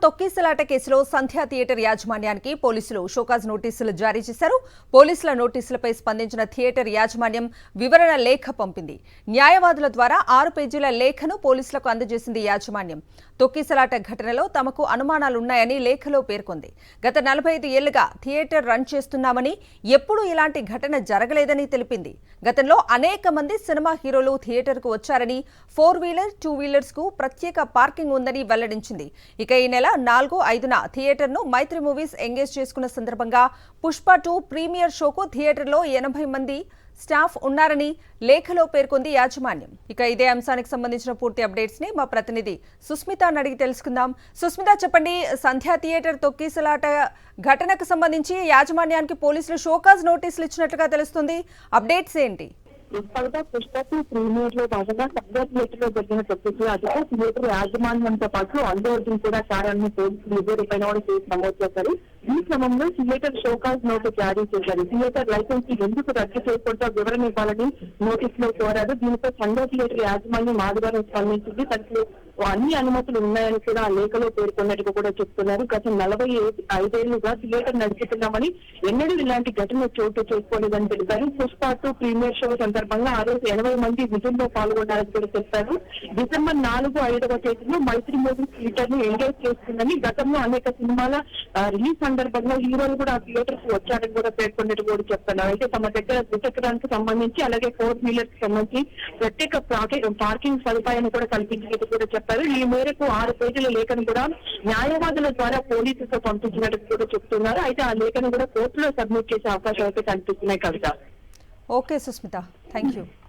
తొక్కిసలాట కేసులో సంధ్యా థియేటర్ యాజమాన్యానికి పోలీసులు షోకాజ్ నోటీసులు జారీ చేశారు. పోలీసుల నోటీసులపై స్పందించిన థియేటర్ యాజమాన్యం వివరణ లేఖ పంపింది. న్యాయవాదుల ద్వారా 6 పేజీల లేఖను పోలీసులకు అందజేసింది యాజమాన్యం. తొక్కిసలాట ఘటనలో తమకు అనుమానాలున్నాయని లేఖలో పేర్కొంది. గత 45 ఏళ్లుగా థియేటర్ రన్ చేస్తున్నామని, ఎప్పుడూ ఇలాంటి ఘటన జరగలేదని తెలిపింది. గతంలో అనేక మంది సినిమా హీరోలు థియేటర్కు వచ్చారని, 4 వీలర్ 2 వీలర్స్ కు ప్రత్యేక పార్కింగ్ ఉందని వెల్లడించింది. ఇక ఈ నెల 4, 5న థియేటర్ను మైత్రి మూవీస్ ఎంగేజ్ చేసుకున్న సందర్భంగా పుష్ప 2 ప్రీమియర్ షోకు థియేటర్లో 80 మంది స్టాఫ్ ఉన్నారని లేఖలో పేర్కొంది యాజమాన్యం. ఇక ఇదే అంశానికి సంబంధించిన పూర్తి అప్డేట్స్ ని మా ప్రతినిధి సుస్మితను అడిగి తెలుసుకుందాం. సుస్మిత, చెప్పండి, సంధ్యా థియేటర్ తొక్కిసలాట ఘటనకు సంబంధించి యాజమాన్యానికి పోలీసులు షోకాజ్ నోటీసులు ఇచ్చినట్లుగా తెలుస్తుంది. అప్డేట్స్ ఏంటి? ఇప్పటిగా పుష్పకు ప్రీమియర్ లో భాగంగా సంధ్యా థియేటర్ లో జరిగిన తొక్కిసలాటకు థియేటర్ యాజమాన్యంతో పాటు అల్లు అర్జున్ కూడా కారణాన్ని పోలీసులు ఇద్దరిపైన కూడా కేసు నమోదు చేశారు. ఈ క్రమంలో థియేటర్ షోకాజ్ నోటు జారీ చేశారు. థియేటర్ లైసెన్స్ ఎందుకు రద్దు చేయకుండా వివరణ ఇవ్వాలని నోటీసులో కోరారు. దీనిపై సంధ్యా థియేటర్ యాజమాన్యం ఆదివారం స్పందించింది. తనకు అన్ని అనుమతులు ఉన్నాయని కూడా ఆ లేఖలో పేర్కొన్నట్టుగా కూడా చెప్తున్నారు. గత 45 ఏళ్లుగా థియేటర్ నడుపుతున్నామని, ఎన్నడూ ఇలాంటి ఘటన చోటు చేసుకోలేదని తెలిపారు. పుష్ప 2 ప్రీమియర్ షో సందర్భంగా ఆ రోజు 80 మంది విధుల్లో పాల్గొన్నారని కూడా చెప్పారు. డిసెంబర్ 4, 5వ తేదీలో మైత్రి మూవీస్ థియేటర్ ను ఎంగేజ్ చేస్తుందని, గతంలో అనేక సినిమాల రిలీజ్ సందర్భంగా హీరోలు కూడా ఆ థియేటర్ కు వచ్చారని కూడా పేర్కొన్నట్టు కూడా చెప్తున్నారు. అయితే తమ దగ్గర ద్విచక్రానికి సంబంధించి, అలాగే 4 వీలర్ కి సంబంధించి ప్రత్యేక పార్కింగ్ సదుపాయాన్ని కూడా కల్పించినట్టు కూడా చెప్పారు. ఈ మేరకు 6 పేజీల లేఖను కూడా న్యాయవాదుల ద్వారా పోలీసులకు పంపించినట్టు కూడా చెప్తున్నారు. అయితే ఆ లేఖను కూడా కోర్టులో సబ్మిట్ చేసే అవకాశాలు అయితే కనిపిస్తున్నాయి. Kavitha. Okay Sushmita, thank you.